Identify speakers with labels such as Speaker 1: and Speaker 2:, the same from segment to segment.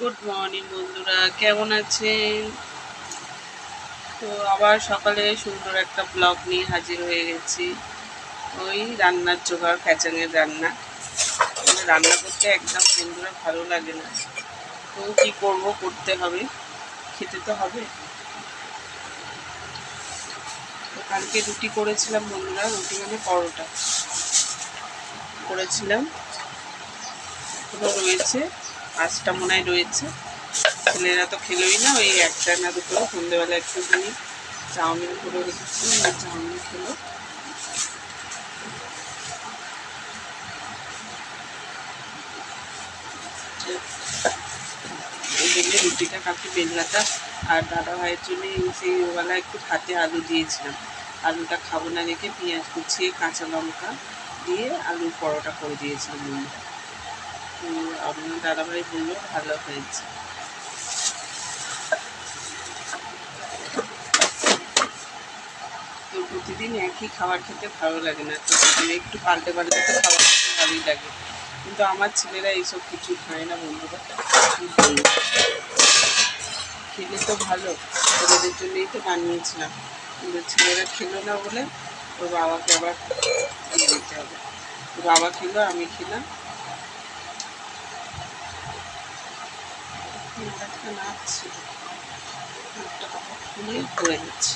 Speaker 1: Good morning বন্ধুরা, কেমন আছেন? তো আবার সকালে সুন্দর একটা ব্লগ নিয়ে হাজির হয়ে গেছি। ওই রান্নার জোগাড়, ক্যাচাঙের রান্না। রান্না করতে একদম বন্ধুরা ভালো লাগে না, তো কি করব, করতে হবে, খেতে তো হবে। তো কালকে রুটি করেছিলাম বন্ধুরা, রুটি মানে পরোটা করেছিলাম, এখনো রয়েছে, 5টা মনে হয় রয়েছে। ছেলেরা তো খেলোই না, ওই একটা না দুটো সন্ধ্যেবেলা একটুখানি চাউমিন করে রেখেছিলাম, ওই চাউমিন খেলো। দেখলে রুটিটা কালকে বেলনাটা, আর দাদা ভাইয়ের জন্য সেই ওবেলা একটু হাতে আলু দিয়েছিলাম, আলুটা খাবো না রেখে পেঁয়াজ কুচিয়ে কাঁচা লঙ্কা দিয়ে আলুর পরোটা করে দিয়েছিলাম। তো আপনার দাদাভাই বললো ভালো হয়েছে। তো প্রতিদিন একই খাবার খেতে ভালো লাগে না, তো একটু পাল্টে পাল্টে তো খাবার খেতে ভালোই লাগে, কিন্তু আমার ছেলেরা এইসব কিছু খায় না বন্ধুরা। খেলে তো ভালো, ওদের জন্যই তো বানিয়েছিলাম, কিন্তু ছেলেরা খেলো না বলে ওর বাবাকে আবার দিয়ে দিতে হবে। ওর বাবা খেলো, আমি খেলাম। একটা নাচ ছিল, একটা কথা খুলে করে দিচ্ছি।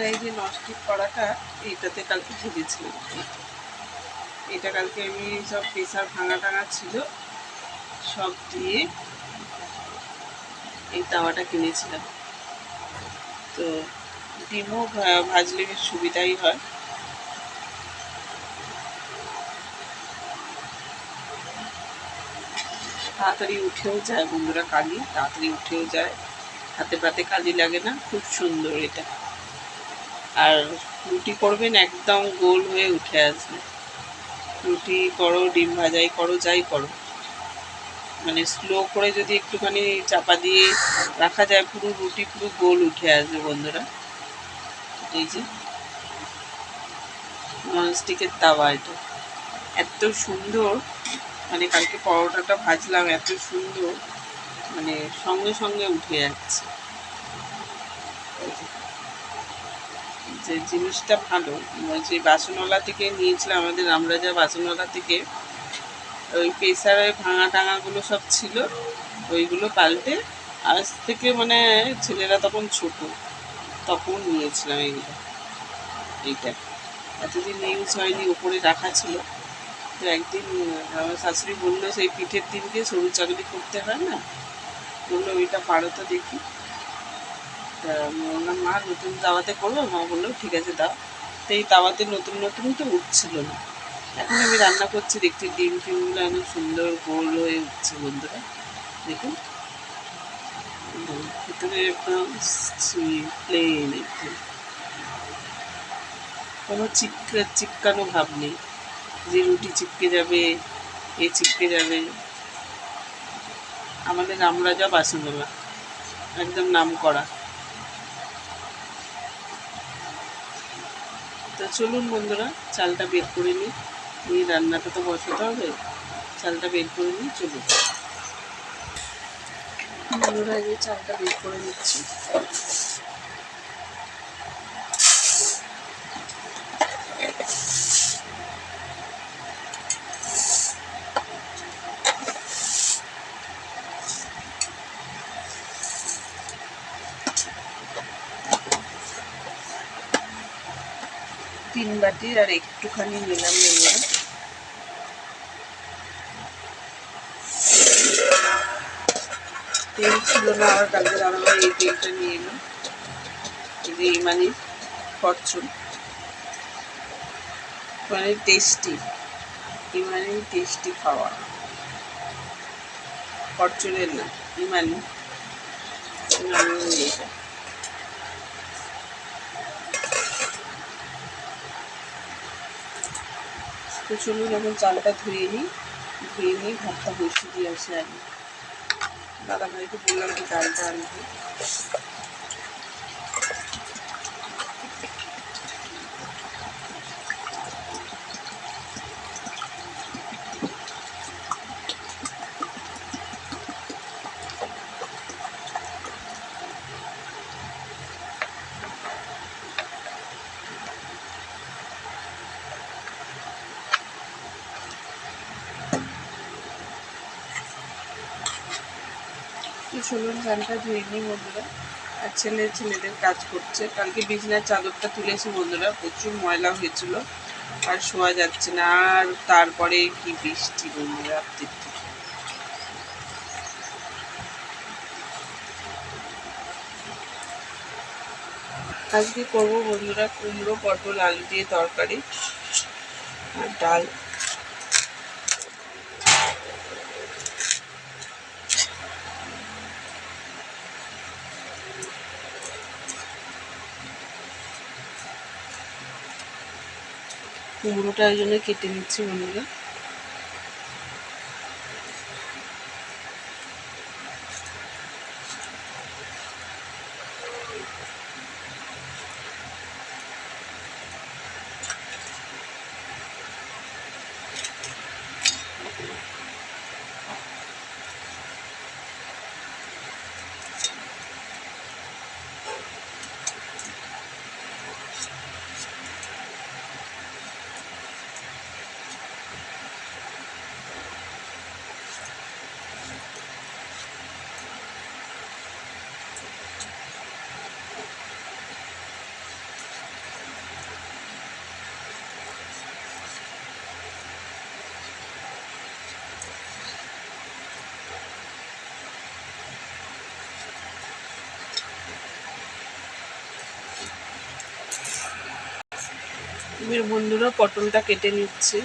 Speaker 1: এই যে নস্টিক কড়াটা, এইটাতে কালকে ভেজেছিলাম। এটা কালকে আমি সব প্রেসার ভাঙা টাঙা ছিল, সব দিয়ে এই তাওয়াটা কিনেছিলাম। তো ডিমও ভাজলে বেশ সুবিধাই হয়। তাড়াতাড়ি উঠেও যায় বন্ধুরা, কালি তাড়াতাড়ি উঠেও যায়, হাতে পাতে কালি লাগে না, খুব সুন্দর এটা। আর রুটি করবেন একদম গোল হয়ে উঠে আসবে। রুটি করো, ডিম ভাজাই করো, যাই করো, মানে স্লো করে যদি একটুখানি চাপা দিয়ে রাখা যায়, পুরো রুটি পুরো গোল উঠে আসবে বন্ধুরা। এই যে ননস্টিকের তাওয়া, এটা এত সুন্দর, মানে কালকে পরোটাটা ভাজলাম এত সুন্দর, মানে সঙ্গে সঙ্গে উঠে যাচ্ছে। যে জিনিসটা ভালো, যে বাসনওয়ালা থেকে নিয়েছিলাম, আমাদের আমরা যা বাসনওয়ালা থেকে, ওই প্রেসারের ভাঙা টাঙাগুলো সব ছিল, ওইগুলো পাল্টে আজ থেকে, মানে ছেলেরা তখন ছোট, তখন নিয়েছিলাম এইগুলো। এইটা এতদিন ইউজ হয়নি, ওপরে রাখা ছিল। তো একদিন আমার শাশুড়ি বললো, সেই পিঠের দিনকে সরু চাকলি করতে হয় না, বললো ওইটা পারো তো দেখি। তা বললাম মা নতুন তাওয়াতে করবো, মা বললো ঠিক আছে দাও। তো এই তাওয়াতে নতুন নতুন তো উঠছিল না, এখন আমি রান্না করছি দেখছি ডিম টিমগুলো এত সুন্দর গোল হয়ে উঠছে বন্ধুরা। দেখুন ভিতরে একদম প্লেন, একদম কোনো চিপকানো ভাব নেই, যে রুটি চিপকে যাবে, এ চিপকে যাবে। আমাদের রামরাজা বাসনওয়ালা, একদম নাম করা। তো চলুন বন্ধুরা, চালটা বের করে নিই, এই রান্নাটা তো বসাতে হবে, চালটা বের করে নিই। চলুন বন্ধুরা, এই চালটা বের করে নিচ্ছি। তিন বাটির আর একটুখানি নিলাম বন্ধুরা। তেল ছিল না, আর কালকে দাদাভাই এই তেলটা নিয়ে এলো, এই যে ইমানি ফরচুন, মানে টেস্টি, ইমানি টেস্টি খাওয়া, ফরচুনের না, ইমানি। এইটা তো চলুন এখন চালটা ধুয়ে নিই, ভাতটা বসিয়ে দিয়ে আসে আগে। দাদা ভাইকে বললাম যে ডালটা আনতে। তো চলুন ফ্যানটা ধুয়ে নিই বন্ধুরা। আর ছেলেদের কাজ করছে। কালকে বিছানার চাদরটা তুলেছি বন্ধুরা, প্রচুর ময়লা হয়েছিল আর শোয়া যাচ্ছে না। আর তারপরে কি বৃষ্টি বন্ধুরা, রাত্রির থেকে। আজকে করবো বন্ধুরা কুমড়ো পটল আলু দিয়ে তরকারি আর ডাল। কুমড়োটা ওই জন্য কেটে নিচ্ছি বন্ধুরা। এবার বন্ধুরা পটলটা কেটে নিচ্ছি।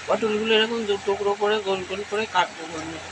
Speaker 1: পটলগুলো এরকম দু টুকরো করে গোল গোল করে কাটবো বন্ধুরা।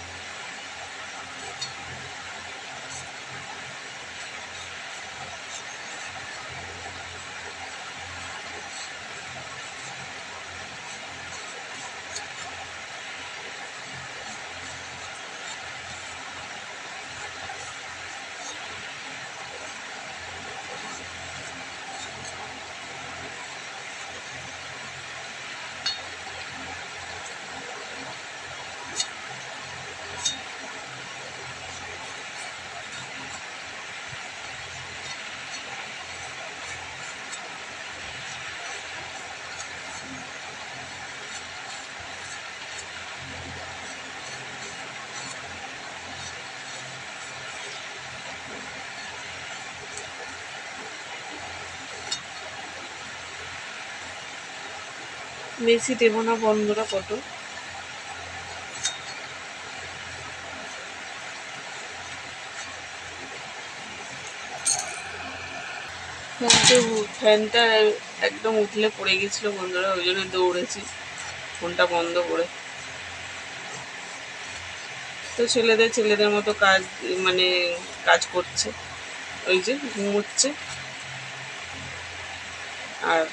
Speaker 1: বেশি দেবো না বন্ধুরা পটল। ফ্যানটা একদম উঠলে পড়ে গেছিলো বন্ধুরা, ওই জন্য দৌড়েছি ফোনটা বন্ধ করে। তো ছেলেদের মতো কাজ মানে কাজ করছে, ওই যে ঘুমোচ্ছে। আর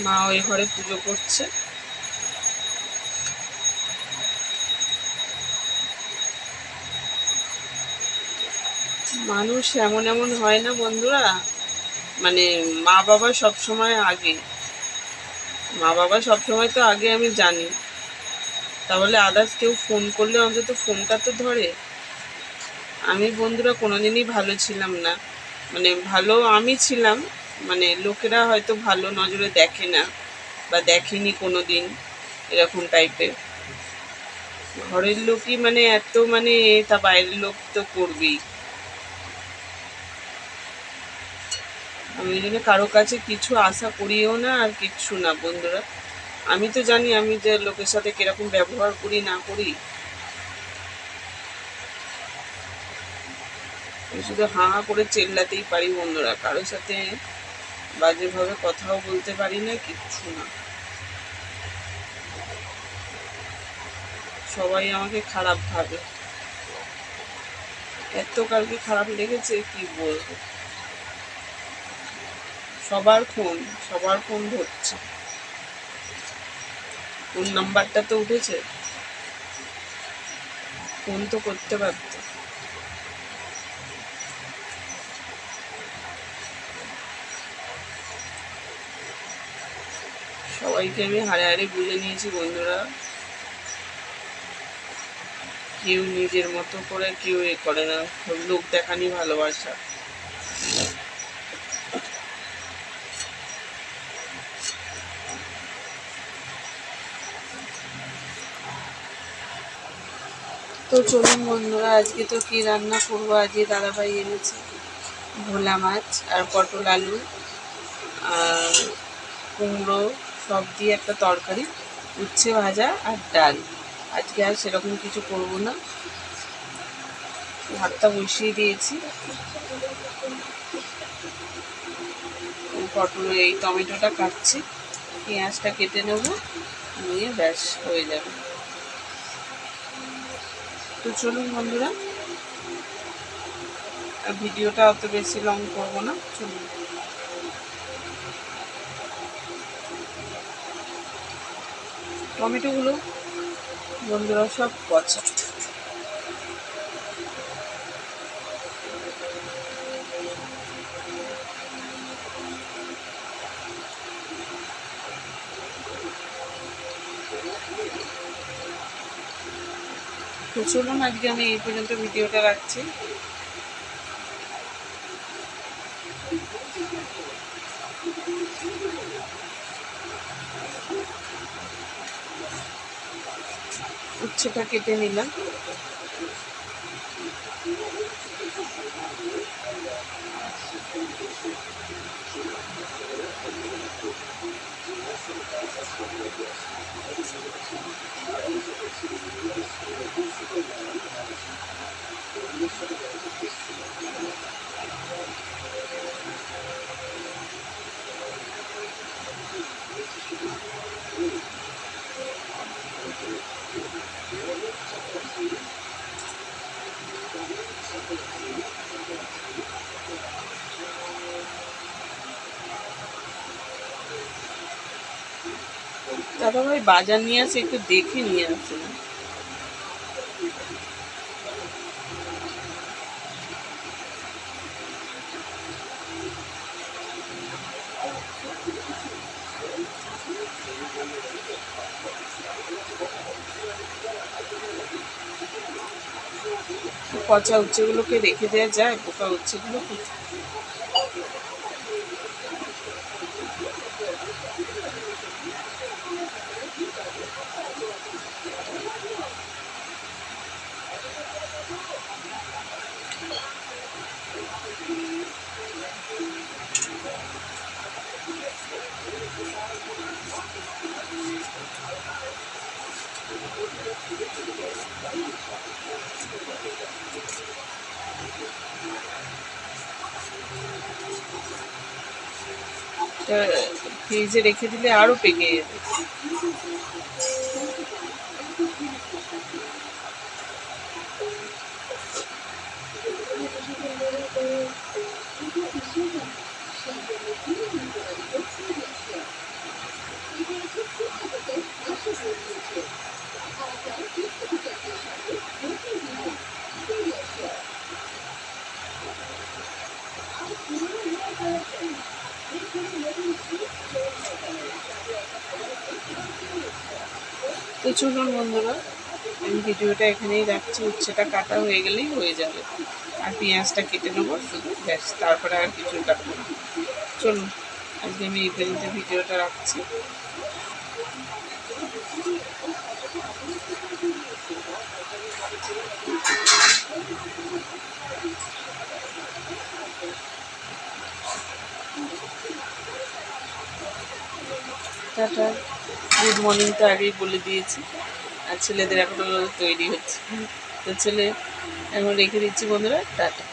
Speaker 1: মা ওই ঘরে পুজো করছে। মানুষ এমন এমন হয় না বন্ধুরা, মানে মা বাবা সবসময় আগে, মা বাবা সবসময় তো আগে আমি জানি, তাহলে আদার্স কেউ ফোন করলে অন্তত ফোনটা তো ধরে। আমি বন্ধুরা কোনোদিনই ভালো ছিলাম না, মানে ভালো আমি ছিলাম, মানে লোকেরা হয়তো ভালো নজরে দেখে না বা দেখেনি কোনো দিন, এরকম টাইপের। ঘরের লোকই মানে এত মানে তা বাইরের লোক তো করবেই। আমি ওই জন্য কারো কাছে কিছু আশা করিও না আর কিচ্ছু না বন্ধুরা। আমি তো জানি আমি যে লোকের সাথে কিরকম ব্যবহার করি না করি। আমি শুধু হাঁ হাঁ করে চেল্লাতেই পারি বন্ধুরা, কারোর সাথে বাজেভাবে কথাও বলতে পারি না, কিচ্ছু না। সবাই আমাকে খারাপ ভাবে, এত কালকে খারাপ লেগেছে কি বলবো। সবার ফোন ধরছে, ফোন নাম্বারটা তো উঠেছে, ফোন তো করতে পারতো। সবাইকে আমি হাড়ে হাড়ে বুঝে নিয়েছি বন্ধুরা, কেউ নিজের মতো করে কেউ করে না, লোক দেখানি ভালোবাসা। তো চলুন বন্ধুরা, আজকে তো কি রান্না করবো, আজকে দাদাভাই এনেছে ভোলা মাছ আর পটল আলু আর কুমড়ো সব দিয়ে একটা তরকারি, উচ্ছে ভাজা আর ডাল। আজকে আর সেরকম কিছু করব না, ভাতটা বসিয়ে দিয়েছি। পটল এই টমেটোটা কাটছি, পেঁয়াজটা কেটে নেব, নিয়ে ব্যাস হয়ে যাবে। তো চলুন বন্ধুরা, ভিডিওটা অত বেশি লং করবো না, চলুন। টমেটোগুলো বন্ধুরা সব পচা, তো চলুন আজকে আমি এই পর্যন্ত ভিডিওটা রাখছি। উচ্ছেটা কেটে নিলাম, দাদাভাই বাজার নিয়ে আসে, একটু দেখে নিয়ে আসে না। পচা উচ্ছেগুলোকে রেখে দেওয়া যায়, পোকা উচ্ছেগুলোকে। ফ্রিজে রেখে দিলে আরো পেকে যাবে। তো চলুন বন্ধুরা, আমি ভিডিওটা এখানেই রাখছি। উচ্ছেটা কাটা হয়ে গেলেই হয়ে যাবে, আর পেঁয়াজটা কেটে নেবো শুধু, ব্যাস, তারপরে আর কিছু কাটবো না। চলুন আজকে আমি এই পর্যন্ত ভিডিওটা রাখছি। টাটা, গুড মর্নিং তো আগেই বলে দিয়েছি, আর ছেলেদের এখনো তৈরি হচ্ছে। তো ছেলে এখন রেখে দিচ্ছি বন্ধুরা, টাটা।